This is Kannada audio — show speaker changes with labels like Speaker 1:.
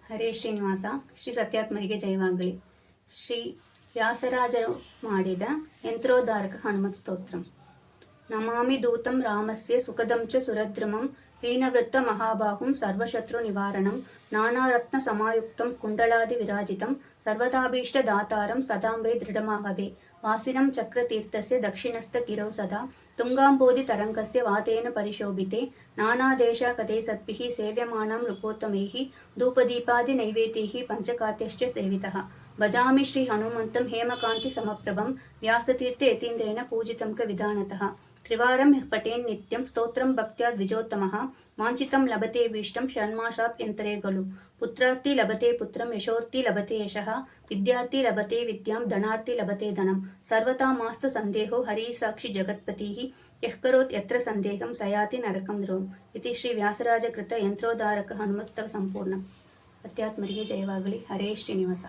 Speaker 1: ಹರೇ ಶ್ರೀನಿವಾಸ. ಶ್ರೀ ಸತ್ಯಾತ್ಮರಿಗೆ ಜಯವಾಗಲಿ. ಶ್ರೀ ವ್ಯಾಸರಾಜರು ಮಾಡಿದ ಯಂತ್ರೋದ್ಧಾರಕ ಹನುಮತ್ ಸ್ತೋತ್ರಂ. ನಮಾಮಿ ದೂತಂ ರಾಮಸ್ಯ ಸುಖದಂ ಚ ಸುರದ್ರುಮಂ ಹೀನವೃತ್ತ ಮಹಾಬಾಹುಂ ಸರ್ವಶತ್ರು ನಿವಾರಣಂ ನಾನಾರತ್ನ ಸಮಾಯುಕ್ತಂ ಕುಂಡಲಾದಿ ವಿರಾಜಿತಂ ಸರ್ವತಾಭೀಷ್ಟ ದಾತಾರಂ ಸದಾಂಬೆ ದೃಢಮಾಹವೇ ವಾಸಿನಂ ಚಕ್ರತೀರ್ಥಸ್ಯ ದಕ್ಷಿಣಸ್ಥ ಗಿರೌ ಸದಾ ತುಂಗಾಂಬೋಧಿ ತರಂಗಸ್ಯ ವಾತೇನ ಪರಿಶೋಭಿತೆ ನಾನಾದೇಶ ಕಥೆ ಸದ್ಭಿಃ ಸೇವ್ಯಮಾನಂ ನೃಪೋತ್ತಮೈಃ ಧೂಪದೀಪಾದಿ ನೈವೇದ್ಯೈಃ ಪಂಚಕಾತ್ಯಶ್ಚ ಸೇವಿತಃ ಭಜಾಮಿ ಶ್ರೀ ಹನುಮಂತಂ ಹೇಮಕಾಂತಿ ಸಮಪ್ರಭಂ ವ್ಯಾಸತೀರ್ಥ ಯತೀಂದ್ರೇಣ ಪೂಜಿತಂ ಕ ವಿಧಾನತಃ ತ್ರಿವಾರಂ ಪಠೇನ್ ನಿತ್ಯಂ ಸ್ತೋತ್ರಂ ಭಕ್ತ್ಯಾ ದ್ವಿಜೋತ್ತಮಃ ವಾಂಛಿತಂ ಲಭತೆ ಭೀಷ್ಟಂ ಷಣ್ಮಾಸಾಭ್ಯಂತರೇ ಖಲು ಪುತ್ರಾರ್ಥಿ ಲಭತೆ ಪುತ್ರಂ ಯಶೋರ್ಥಿ ಲಭತೆ ಯಶಃ ವಿದ್ಯಾರ್ಥಿ ಲಭತೆ ವಿದ್ಯಾಂ ಧನಾರ್ಥಿ ಲಭತೆ ಧನಂ ಸರ್ವತಾ ಮಾಸ್ತು ಸಂದೇಹೋ ಹರಿ ಸಾಕ್ಷಿ ಜಗತ್ಪತಿಃ ಯಃ ಕರೋತ್ ಯತ್ರ ಸಂದೇಹಂ ಸಯಾತಿ ನರಕಂ ಧ್ರುವಂ. ಇತಿ ಶ್ರೀ ವ್ಯಾಸರಾಜ ಕೃತ ಯಂತ್ರೋದ್ಧಾರಕ ಹನುಮತ್ ಸಂಪೂರ್ಣ. ಅಧ್ಯಾತ್ಮರಿಗೆ ಜಯವಾಗಲಿ. ಹರೇ ಶ್ರೀನಿವಾಸ.